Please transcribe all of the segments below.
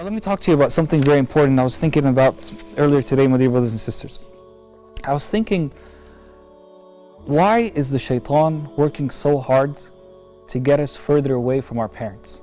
Now let me talk to you about something very important I was thinking about earlier today, my dear brothers and sisters. I was thinking, why is the shaitan working so hard to get us further away from our parents?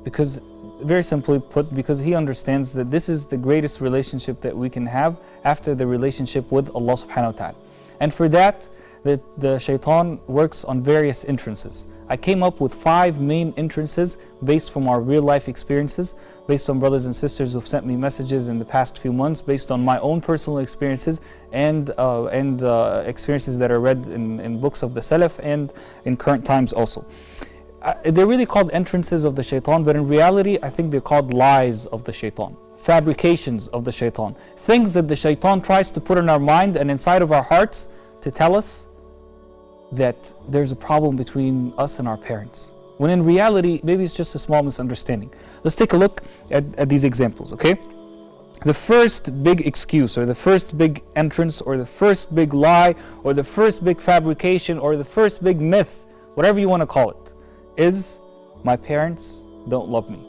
Because, very simply put, because he understands that this is the greatest relationship that we can have after the relationship with Allah subhanahu wa ta'ala. And for that, the shaitan works on various entrances. I came up with 5 main entrances based from our real life experiences, based on brothers and sisters who've sent me messages in the past few months, based on my own personal experiences and experiences that are read in books of the Salaf and in current times also. They're really called entrances of the shaitan, but in reality I think they're called lies of the shaitan, fabrications of the shaitan, things that the shaitan tries to put in our mind and inside of our hearts to tell us that there's a problem between us and our parents, when in reality maybe it's just a small misunderstanding. Let's take a look at these examples, okay? The first big excuse, or the first big entrance, or the first big lie, or the first big fabrication, or the first big myth, whatever you want to call it, is my parents don't love me.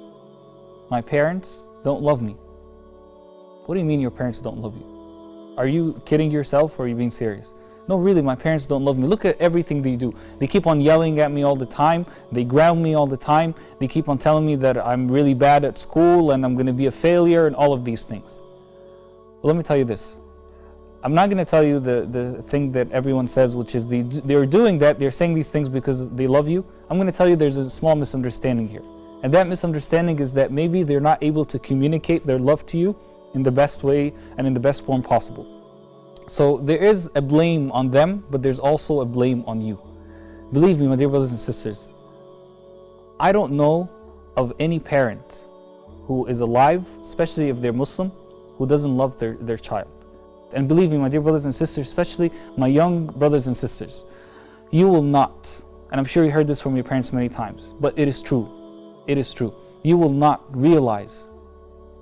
My parents don't love me. What do you mean your parents don't love you? Are you kidding yourself, or are you being serious? No, really, my parents don't love me. Look at everything they do. They keep on yelling at me all the time. They ground me all the time. They keep on telling me that I'm really bad at school and I'm going to be a failure and all of these things. Well, let me tell you this. I'm not going to tell you the thing that everyone says, which is they're doing that, they're saying these things because they love you. I'm going to tell you there's a small misunderstanding here. And that misunderstanding is that maybe they're not able to communicate their love to you in the best way and in the best form possible. So there is a blame on them, but there's also a blame on you. Believe me, my dear brothers and sisters, I don't know of any parent who is alive, especially if they're Muslim, who doesn't love their child. And believe me, my dear brothers and sisters, especially my young brothers and sisters, you will not, and I'm sure you heard this from your parents many times, but it is true. It is true. You will not realize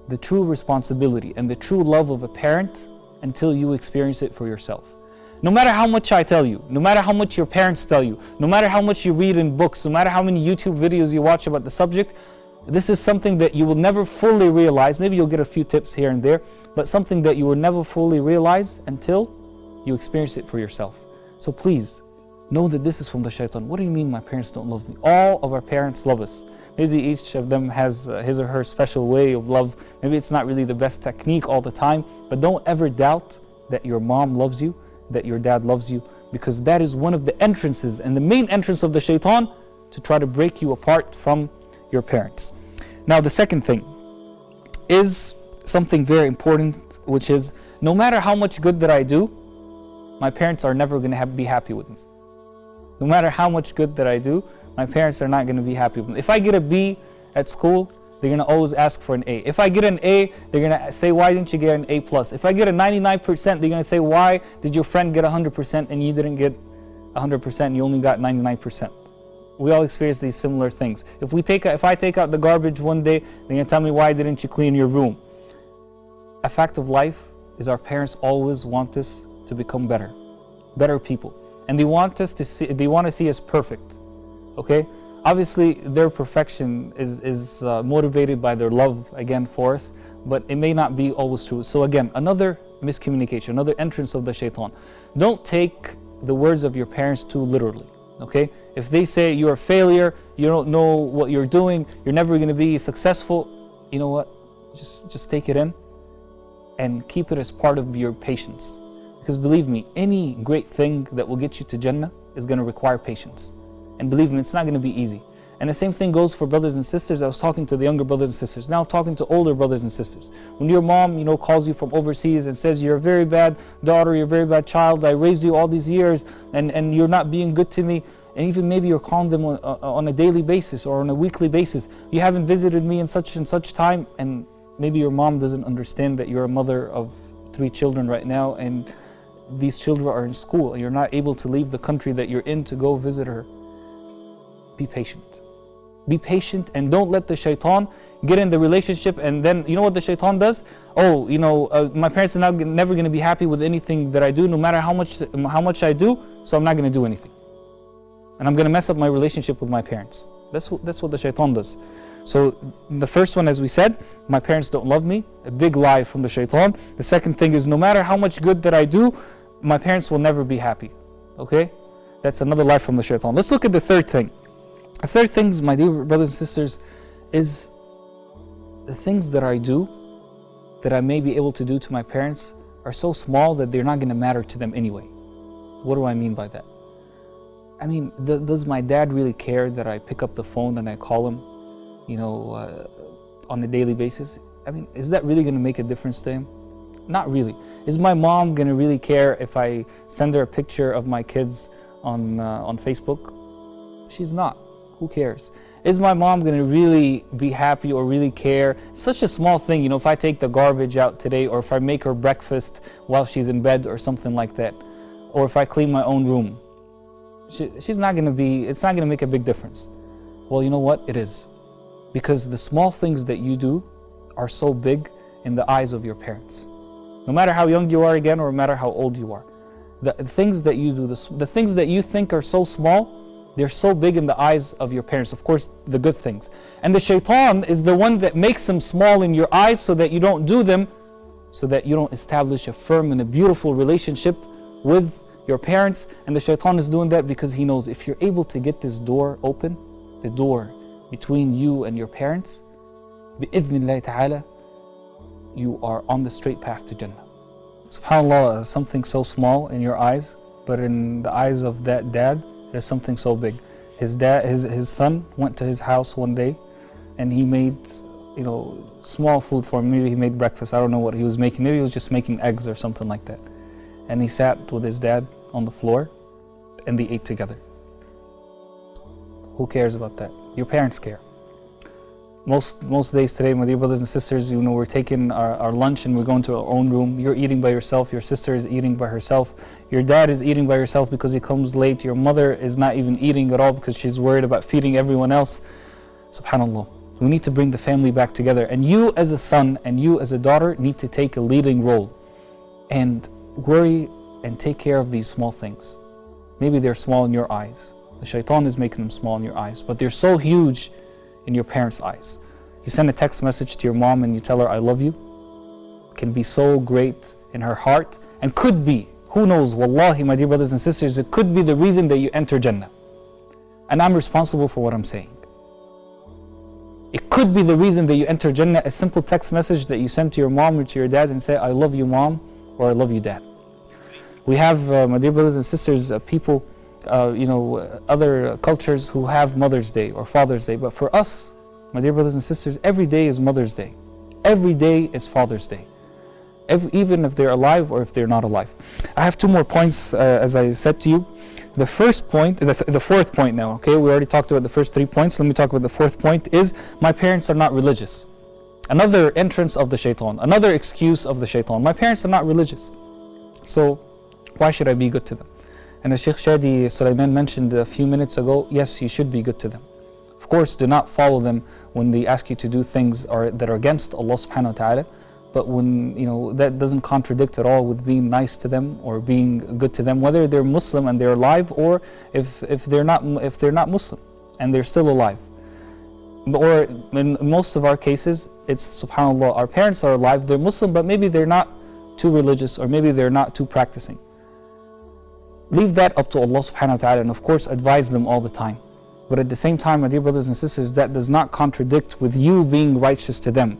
the true responsibility and the true love of a parent until you experience it for yourself. No matter how much I tell you, no matter how much your parents tell you, no matter how much you read in books, no matter how many YouTube videos you watch about the subject, this is something that you will never fully realize. Maybe you'll get a few tips here and there, but something that you will never fully realize until you experience it for yourself. So please, know that this is from the shaitan. What do you mean my parents don't love me? All of our parents love us. Maybe each of them has his or her special way of love. Maybe it's not really the best technique all the time, but don't ever doubt that your mom loves you, that your dad loves you, because that is one of the entrances and the main entrance of the shaitan to try to break you apart from your parents. Now the second thing is something very important, which is no matter how much good that I do, my parents are never going to be happy with me. No matter how much good that I do, my parents are not going to be happy with me. If I get a B at school, they're going to always ask for an A. If I get an A, they're going to say, why didn't you get an A+? If I get a 99%, they're going to say, why did your friend get 100% and you didn't get 100% and you only got 99%? We all experience these similar things. If I take out the garbage one day, they're going to tell me, why didn't you clean your room? A fact of life is our parents always want us to become better people. And they want to see us perfect. Okay? Obviously, their perfection is motivated by their love, again, for us, but it may not be always true. So again, another miscommunication, another entrance of the shaitan. Don't take the words of your parents too literally, okay? If they say you're a failure, you don't know what you're doing, you're never going to be successful, you know what? Just take it in and keep it as part of your patience. Because believe me, any great thing that will get you to Jannah is going to require patience. And believe me, it's not going to be easy. And the same thing goes for brothers and sisters. I was talking to the younger brothers and sisters. Now I'm talking to older brothers and sisters. When your mom, calls you from overseas and says, you're a very bad daughter, you're a very bad child, I raised you all these years and you're not being good to me. And even maybe you're calling them on a daily basis or on a weekly basis. You haven't visited me in such and such time. And maybe your mom doesn't understand that you're a mother of 3 children right now and these children are in school and you're not able to leave the country that you're in to go visit her. Be patient. Be patient and don't let the shaitan get in the relationship, and then you know what the shaitan does? Oh, my parents are never going to be happy with anything that I do, no matter how much I do, so I'm not going to do anything. And I'm going to mess up my relationship with my parents. That's what the shaitan does. So the first one, as we said, my parents don't love me, a big lie from the shaitan. The second thing is, no matter how much good that I do, my parents will never be happy. Okay? That's another lie from the shaitan. Let's look at the third thing. The third thing, my dear brothers and sisters, is the things that I do, that I may be able to do to my parents, are so small that they're not going to matter to them anyway. What do I mean by that? I mean, does my dad really care that I pick up the phone and I call him, on a daily basis? I mean, is that really going to make a difference to him? Not really. Is my mom going to really care if I send her a picture of my kids on Facebook? She's not. Who cares? Is my mom going to really be happy or really care? It's such a small thing, if I take the garbage out today, or if I make her breakfast while she's in bed or something like that, or if I clean my own room. It's not going to make a big difference. Well, you know what? It is. Because the small things that you do are so big in the eyes of your parents. No matter how young you are again, or no matter how old you are. The things that you do, the things that you think are so small, they're so big in the eyes of your parents. Of course, the good things. And the shaitan is the one that makes them small in your eyes so that you don't do them, so that you don't establish a firm and a beautiful relationship with your parents. And the shaitan is doing that because he knows if you're able to get this door open, the door between you and your parents, bi'idhnillahi ta'ala, you are on the straight path to Jannah. SubhanAllah, something so small in your eyes, but in the eyes of that dad, there's something so big. His son went to his house one day and he made, small food for him. Maybe he made breakfast. I don't know what he was making. Maybe he was just making eggs or something like that. And he sat with his dad on the floor and they ate together. Who cares about that? Your parents care. Most days today, my dear brothers and sisters, we're taking our lunch and we're going to our own room. You're eating by yourself. Your sister is eating by herself. Your dad is eating by herself because he comes late. Your mother is not even eating at all because she's worried about feeding everyone else. SubhanAllah. We need to bring the family back together. And you as a son and you as a daughter need to take a leading role and worry and take care of these small things. Maybe they're small in your eyes. The shaitan is making them small in your eyes, but they're so huge in your parents' eyes. You send a text message to your mom and you tell her, I love you. It can be so great in her heart and could be, who knows, wallahi, my dear brothers and sisters, it could be the reason that you enter Jannah. And I'm responsible for what I'm saying. It could be the reason that you enter Jannah, a simple text message that you send to your mom or to your dad and say, I love you mom, or I love you dad. We have, my dear brothers and sisters, people, other cultures who have Mother's Day or Father's Day. But for us, my dear brothers and sisters, every day is Mother's Day. Every day is Father's Day. Even if they're alive or if they're not alive. I have two more points, as I said to you. The first point, the fourth point now, okay? We already talked about the first 3 points. Let me talk about the fourth point is, my parents are not religious. Another entrance of the shaitan, another excuse of the shaitan. My parents are not religious. So why should I be good to them? And as Sheikh Shadi Sulaiman mentioned a few minutes ago, yes, you should be good to them. Of course, do not follow them when they ask you to do things that are against Allah subhanahu wa ta'ala. But when, that doesn't contradict at all with being nice to them or being good to them, whether they're Muslim and they're alive, or if they're not Muslim and they're still alive. Or in most of our cases, it's subhanAllah, our parents are alive, they're Muslim, but maybe they're not too religious or maybe they're not too practicing. Leave that up to Allah subhanahu wa ta'ala, and of course advise them all the time. But at the same time, my dear brothers and sisters, that does not contradict with you being righteous to them.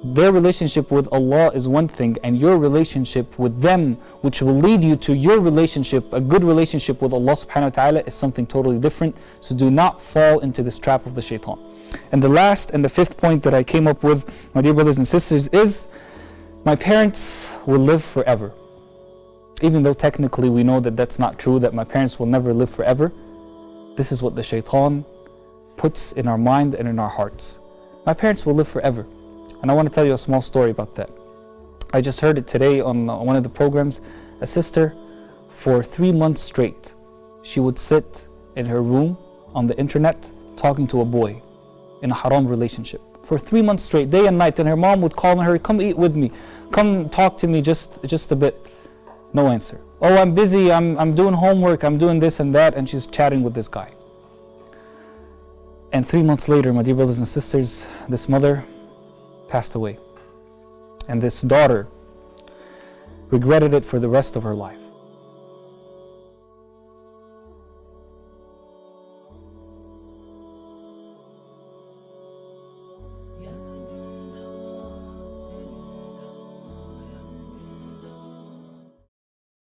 Their relationship with Allah is one thing, and your relationship with them, which will lead you to your relationship, a good relationship with Allah subhanahu wa ta'ala, is something totally different. So do not fall into this trap of the shaitan. And the last and the fifth point that I came up with, my dear brothers and sisters, is my parents will live forever. Even though technically we know that that's not true, that my parents will never live forever, this is what the shaitan puts in our mind and in our hearts. My parents will live forever. And I want to tell you a small story about that. I just heard it today on one of the programs. A sister, for 3 months straight, she would sit in her room on the internet talking to a boy in a haram relationship. For 3 months straight, day and night, and her mom would call on her, come eat with me, come talk to me just a bit. No answer. Oh, I'm busy, I'm doing homework, I'm doing this and that, and she's chatting with this guy. And 3 months later, my dear brothers and sisters, this mother passed away. And this daughter regretted it for the rest of her life.